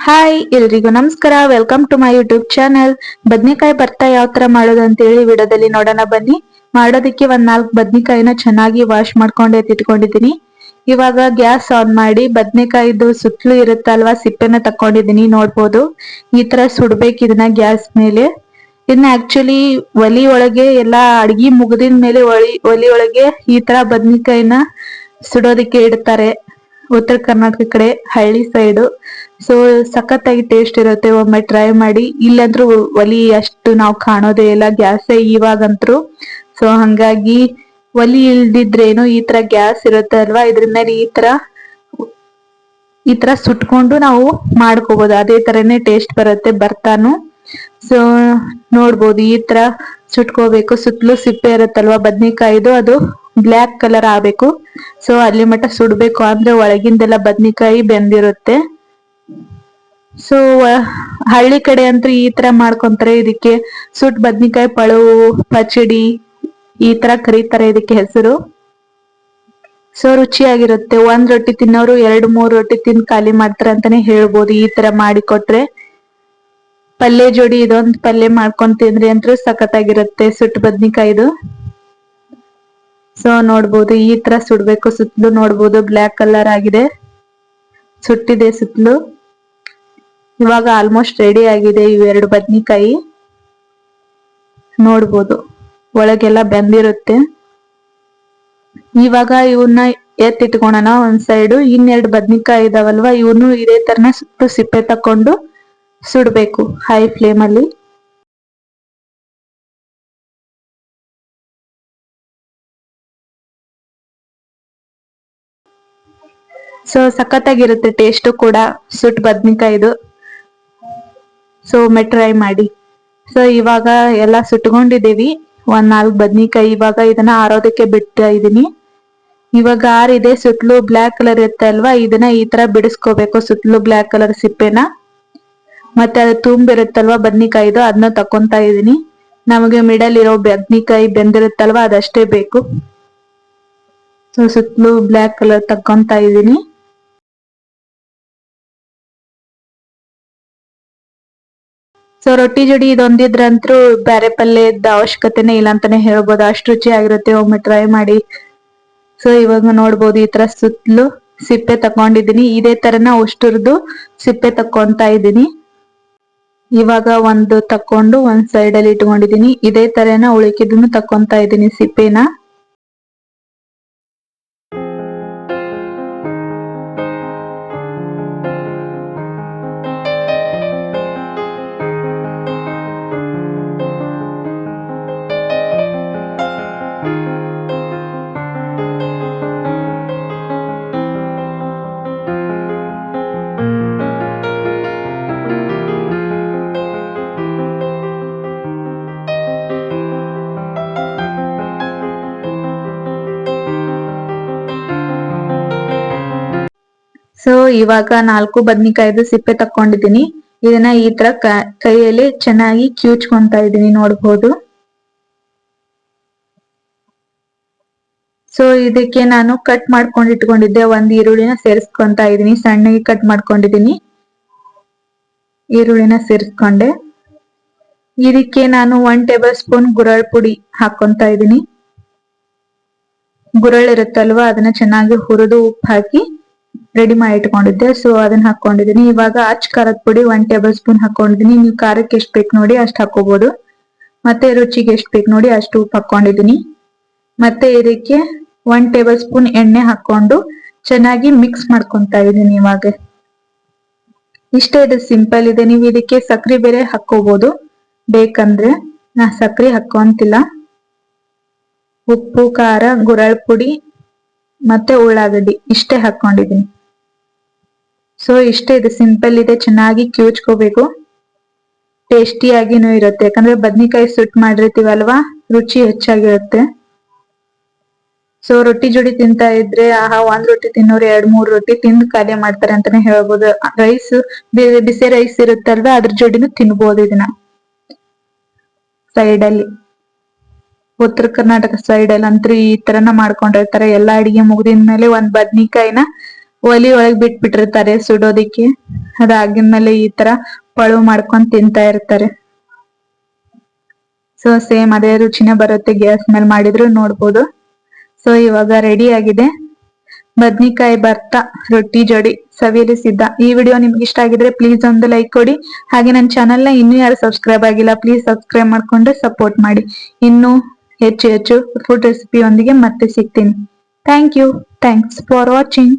Hi ಎಲ್ರಿಗೂ ನಮಸ್ಕಾರ. Welcome to my YouTube channel. ಬದ್ನೆಕಾಯಿ ಭರ್ತಾ ಯಾವ ತರ ಮಾಡೋದು ಅಂತ ಹೇಳಿ ವಿಡಿಯೋದಲ್ಲಿ ನೋಡೋಣ ಬನ್ನಿ. ಮಾಡೋದಕ್ಕೆ ಒಂದ್ 4 ಬದ್ನಿಕಾಯಿನ ಚೆನ್ನಾಗಿ ವಾಶ್ ಮಾಡ್ಕೊಂಡು ಎತ್ತಿಟ್ಕೊಂಡಿದ್ದೀನಿ. ಇವಾಗ ಗ್ಯಾಸ್ ಆನ್ ಮಾಡಿ ಬದ್ನೆಕಾಯಿದು ಸುತ್ತಲೂ ಇರುತ್ತಲ್ವಾ ಸಿಪ್ಪೆನ ತಕೊಂಡಿದ್ದೀನಿ. ನೋಡ್ಬೋದು ಈ ತರ ಸುಡ್ಬೇಕು ಇದನ್ನ ಗ್ಯಾಸ್ ಮೇಲೆ. ಇದನ್ನ ಆಕ್ಚುಲಿ ಒಲಿ ಒಳಗೆ ಎಲ್ಲಾ ಅಡ್ಗಿ ಮುಗ್ದಿದ ಮೇಲೆ ಒಲಿ ಒಳಗೆ ಈ ತರ ಬದ್ನಿಕಾಯಿನ ಸುಡೋದಕ್ಕೆ ಇಡ್ತಾರೆ. ಉತ್ತರ ಕರ್ನಾಟಕ ಕಡೆ ಹಳ್ಳಿ ಸೈಡು. ಸೊ ಸಖತ್ತಾಗಿ ಟೇಸ್ಟ್ ಇರುತ್ತೆ, ಒಮ್ಮೆ ಟ್ರೈ ಮಾಡಿ. ಇಲ್ಲಂದ್ರೂ ಒಲಿ ಅಷ್ಟು ನಾವು ಕಾಣೋದೇ ಇಲ್ಲ, ಗ್ಯಾಸೇ ಇವಾಗಂತ್ರು. ಸೊ ಹಂಗಾಗಿ ಒಲಿ ಇಲ್ದಿದ್ರೇನು ಈ ತರ ಗ್ಯಾಸ್ ಇರುತ್ತೆ ಅಲ್ವಾ, ಇದ್ರ ಮೇಲೆ ಈ ತರ ಸುಟ್ಕೊಂಡು ನಾವು ಮಾಡ್ಕೋಬಹುದು. ಅದೇ ತರನೇ ಟೇಸ್ಟ್ ಬರುತ್ತೆ ಬರ್ತಾನು. ಸೊ ನೋಡ್ಬೋದು ಈ ತರ ಸುಟ್ಕೋಬೇಕು. ಸುತ್ತಲೂ ಸಿಪ್ಪೆ ಇರುತ್ತಲ್ವಾ ಬದ್ನಿಕಾಯಿದು, ಅದು ಬ್ಲ್ಯಾಕ್ ಕಲರ್ ಆಗ್ಬೇಕು. ಸೊ ಅಲ್ಲಿ ಮಟ್ಟ ಸುಡ್ಬೇಕು, ಅಂದ್ರೆ ಒಳಗಿಂದೆಲ್ಲ ಬದ್ನಿಕಾಯಿ ಬೆಂದಿರುತ್ತೆ. ಸೊ ಹಳ್ಳಿ ಕಡೆ ಅಂತೂ ಈ ತರ ಮಾಡ್ಕೊಂತಾರೆ. ಇದಕ್ಕೆ ಸುಟ್ ಬದ್ನಿಕಾಯಿ ಪಳವು ಪಚಡಿ ಈ ತರ ಕರೀತಾರೆ ಇದಕ್ಕೆ ಹೆಸರು. ಸೊ ರುಚಿಯಾಗಿರುತ್ತೆ. ಒಂದ್ ರೊಟ್ಟಿ ತಿನ್ನೋರು 2-3 ರೊಟ್ಟಿ ತಿಂದು ಖಾಲಿ ಮಾಡ್ತಾರೆ ಅಂತಾನೆ ಹೇಳ್ಬೋದು ಈ ತರ ಮಾಡಿ ಕೊಟ್ರೆ. ಪಲ್ಯ ಜೋಡಿ ಇದೊಂದು ಪಲ್ಯ ಮಾಡ್ಕೊಂಡ್ ತಿಂದ್ರಿ ಅಂತೂ ಸಖತ್ತಾಗಿರುತ್ತೆ ಸುಟ್ಟು ಬದ್ನಿಕಾಯಿದು. ಸೊ ನೋಡ್ಬೋದು ಈ ತರ ಸುಡ್ಬೇಕು. ಸುತ್ತಲೂ ನೋಡ್ಬೋದು ಬ್ಲ್ಯಾಕ್ ಕಲರ್ ಆಗಿದೆ, ಸುಟ್ಟಿದೆ ಸುತ್ತಲೂ. ಇವಾಗ ಆಲ್ಮೋಸ್ಟ್ ರೆಡಿ ಆಗಿದೆ ಇವೆರಡು ಬದ್ನಿಕಾಯಿ. ನೋಡ್ಬೋದು ಒಳಗೆಲ್ಲ ಬೆಂದಿರುತ್ತೆ. ಇವಾಗ ಇವನ್ನ ಎತ್ತಿಟ್ಕೊಳೋಣ ಒಂದ್ ಸೈಡು. ಇನ್ನೆರಡು ಬದ್ನಿಕಾಯಿ ಇದಾವಲ್ವಾ, ಇವನು ಇದೇ ತರನ ಸುಟ್ಟು ಸಿಪ್ಪೆ ತಕೊಂಡು ಸುಡ್ಬೇಕು ಹೈ ಫ್ಲೇಮ್ ಅಲ್ಲಿ. ಸೊ ಸಖತ್ತಾಗಿರುತ್ತೆ ಟೇಸ್ಟ್ ಕೂಡ ಸುಟ್ಟು ಬದ್ನಿಕಾಯಿದು. ಸೊ ಒಮ್ಮೆ ಟ್ರೈ ಮಾಡಿ. ಸೊ ಇವಾಗ ಎಲ್ಲ ಸುಟ್ಕೊಂಡಿದ್ದೀವಿ ಒಂದ್ 4 ಬದ್ನಿಕಾಯಿ. ಇವಾಗ ಇದನ್ನ ಆರೋದಕ್ಕೆ ಬಿಡ್ತಾ ಇದೀನಿ. ಇವಾಗ ಆರಿದೆ. ಸುತ್ತಲೂ ಬ್ಲ್ಯಾಕ್ ಕಲರ್ ಇರುತ್ತೆ ಅಲ್ವಾ, ಇದನ್ನ ಈ ತರ ಬಿಡಿಸ್ಕೋಬೇಕು ಸುತ್ತಲೂ ಬ್ಲ್ಯಾಕ್ ಕಲರ್ ಸಿಪ್ಪೆನ. ಮತ್ತೆ ಅದು ತುಂಬಿರುತ್ತಲ್ವಾ ಬದ್ನಿಕಾಯಿದು, ಅದನ್ನ ತಕೊಂತಾ ಇದೀನಿ. ನಮಗೆ ಮಿಡಲ್ ಇರೋ ಬದ್ನಿಕಾಯಿ ಬೆಂದಿರುತ್ತಲ್ವಾ ಅದಷ್ಟೇ ಬೇಕು. ಸೊ ಸುತ್ತಲೂ ಬ್ಲ್ಯಾಕ್ ಕಲರ್ ತಕೊಂತಾ ಇದೀನಿ. ಸೊ ರೊಟ್ಟಿ ಜೋಡಿ ಇದೊಂದಿದ್ರಂತ್ರು ಬ್ಯಾರೆ ಪಲ್ಯದ ಅವಶ್ಯಕತೆನೇ ಇಲ್ಲ ಅಂತಾನೆ ಹೇಳ್ಬೋದು, ಅಷ್ಟು ರುಚಿಯಾಗಿರುತ್ತೆ. ಒಮ್ಮೆ ಟ್ರೈ ಮಾಡಿ. ಸೊ ಇವಾಗ ನೋಡ್ಬೋದು ಈ ತರ ಸುತ್ತಲೂ ಸಿಪ್ಪೆ ತಕೊಂಡಿದೀನಿ. ಇದೇ ತರನ ಅಷ್ಟುರ್ದು ಸಿಪ್ಪೆ ತಕೊಂತಾ ಇದೀನಿ. ಇವಾಗ ಒಂದು ತಕೊಂಡು ಒಂದ್ ಸೈಡ್ ಅಲ್ಲಿ ಇಟ್ಕೊಂಡಿದೀನಿ. ಇದೇ ತರನ ಉಳಿಕಿದನ್ನು ತಕೊಂತಾ ಇದೀನಿ ಸಿಪ್ಪೆನ. ಸೊ ಇವಾಗ 4 ಬದ್ನಿಕಾಯ್ದು ಸಿಪ್ಪೆ ತಕೊಂಡಿದೀನಿ. ಇದನ್ನ ಈ ತರ ಕೈಯಲ್ಲಿ ಚೆನ್ನಾಗಿ ಕಿವುಚ್ಕೊಂತಾ ಇದೀನಿ. ನೋಡ್ಬೋದು. ಸೊ ಇದಕ್ಕೆ ನಾನು ಕಟ್ ಮಾಡ್ಕೊಂಡು ಇಟ್ಕೊಂಡಿದ್ದೆ ಒಂದ್ ಈರುಳ್ಳಿನ ಸೇರಿಸ್ಕೊಂತಾ ಇದೀನಿ. ಸಣ್ಣಗೆ ಕಟ್ ಮಾಡ್ಕೊಂಡಿದೀನಿ. ಈರುಳ್ಳಿನ ಸೇರಿಸ್ಕೊಂಡೆ. ಇದಕ್ಕೆ ನಾನು 1 ಟೇಬಲ್ ಸ್ಪೂನ್ ಗುರಳ್ ಪುಡಿ ಹಾಕೊಂತಾ ಇದೀನಿ. ಗುರಳ್ ಇರುತ್ತಲ್ವಾ ಅದನ್ನ ಚೆನ್ನಾಗಿ ಹುರಿದು ಉಪ್ಪು ಹಾಕಿ ರೆಡಿ ಮಾಡಿ ಇಟ್ಕೊಂಡಿದ್ದೆ. ಸೊ ಅದನ್ನ ಹಾಕೊಂಡಿದೀನಿ. ಇವಾಗ ಅಚ್ ಖಾರದ ಪುಡಿ 1 ಟೇಬಲ್ ಸ್ಪೂನ್ ಹಾಕೊಂಡಿದೀನಿ. ನೀವು ಖಾರಕ್ಕೆ ಎಷ್ಟ್ ಬೇಕು ನೋಡಿ ಅಷ್ಟ್ ಹಾಕೋಬಹುದು. ಮತ್ತೆ ರುಚಿಗೆ ಎಷ್ಟ್ ಬೇಕು ನೋಡಿ ಅಷ್ಟು ಉಪ್ಪು ಹಾಕೊಂಡಿದೀನಿ. ಮತ್ತೆ ಇದಕ್ಕೆ 1 ಟೇಬಲ್ ಸ್ಪೂನ್ ಎಣ್ಣೆ ಹಾಕೊಂಡು ಚೆನ್ನಾಗಿ ಮಿಕ್ಸ್ ಮಾಡ್ಕೊಂತಾ ಇದೀನಿ. ಇವಾಗ ಇಷ್ಟೇ, ಇದು ಸಿಂಪಲ್ ಇದೆ. ನೀವು ಇದಕ್ಕೆ ಸಕ್ರೆ ಬೇರೆ ಹಾಕೋಬಹುದು ಬೇಕಂದ್ರೆ. ನಾ ಸಕ್ರೆ ಹಾಕೊಂತಿಲ್ಲ. ಉಪ್ಪು, ಖಾರ, ಗುರಳ್ ಪುಡಿ ಮತ್ತೆ ಉಳ್ಳಾಗಡ್ಡಿ ಇಷ್ಟೇ ಹಾಕೊಂಡಿದೀನಿ. ಸೊ ಇಷ್ಟೇ, ಇದು ಸಿಂಪಲ್ ಇದೆ. ಚೆನ್ನಾಗಿ ಕಿವುಚ್ಕೋಬೇಕು. ಟೇಸ್ಟಿಯಾಗಿನೂ ಇರುತ್ತೆ, ಯಾಕಂದ್ರೆ ಬದ್ನಿಕಾಯಿ ಸುಟ್ ಮಾಡಿರ್ತೀವಲ್ವಾ, ರುಚಿ ಹೆಚ್ಚಾಗಿರುತ್ತೆ. ಸೊ ರೊಟ್ಟಿ ಜೋಡಿ ತಿಂತಾ ಇದ್ರೆ ಆಹಾ, 1 ರೊಟ್ಟಿ ತಿನ್ನೋರು 2-3 ರೊಟ್ಟಿ ತಿಂದು ಖಾಲಿ ಮಾಡ್ತಾರೆ ಅಂತಾನೆ ಹೇಳ್ಬೋದು. ರೈಸ್ ಬಿಸಿ ರೈಸ್ ಇರುತ್ತಲ್ವಾ ಅದ್ರ ಜೋಡಿನೂ ತಿನ್ಬೋದು ಇದನ್ನ. ಸೈಡ್ ಅಲ್ಲಿ ಉತ್ತರ ಕರ್ನಾಟಕ ಸೈಡ್ ಅಲ್ಲಿ ಅಂತೂ ಈ ತರನ ಮಾಡ್ಕೊಂಡಿರ್ತಾರೆ. ಎಲ್ಲಾ ಅಡಿಗೆ ಮುಗ್ದಿದ್ಮೇಲೆ ಒಂದ್ ಬದ್ನಿಕಾಯಿನ ಒಲಿ ಒಳಗ್ ಬಿಟ್ಬಿಟ್ಟಿರ್ತಾರೆ ಸುಡೋದಿಕ್ಕೆ. ಅದಾಗಿದ್ಮೇಲೆ ಈ ತರ ಪಳು ಮಾಡ್ಕೊಂಡ್ ತಿಂತಾ ಇರ್ತಾರೆ. ಸೊ ಸೇಮ್ ಅದೇ ರುಚಿನೇ ಬರುತ್ತೆ ಗ್ಯಾಸ್ ಮೇಲೆ ಮಾಡಿದ್ರು ನೋಡ್ಬೋದು. ಸೊ ಇವಾಗ ರೆಡಿ ಆಗಿದೆ ಬದ್ನಿಕಾಯಿ ಭರ್ತಾ ರೊಟ್ಟಿ ಜೋಡಿ ಸವಿಯಲು ಸಿದ್ಧ. ಈ ವಿಡಿಯೋ ನಿಮ್ಗೆ ಇಷ್ಟ ಆಗಿದ್ರೆ ಪ್ಲೀಸ್ ಒಂದು ಲೈಕ್ ಕೊಡಿ. ಹಾಗೆ ನನ್ನ ಚಾನೆಲ್ ನ ಇನ್ನೂ ಯಾರು ಸಬ್ಸ್ಕ್ರೈಬ್ ಆಗಿಲ್ಲ ಪ್ಲೀಸ್ ಸಬ್ಸ್ಕ್ರೈಬ್ ಮಾಡ್ಕೊಂಡು ಸಪೋರ್ಟ್ ಮಾಡಿ. ಇನ್ನು ಹೆಚ್ಚು ಹೆಚ್ಚು ಫುಡ್ ರೆಸಿಪಿ ಒಂದಿಗೆ ಮತ್ತೆ ಸಿಗ್ತೀನಿ. Thank you. Thanks for watching.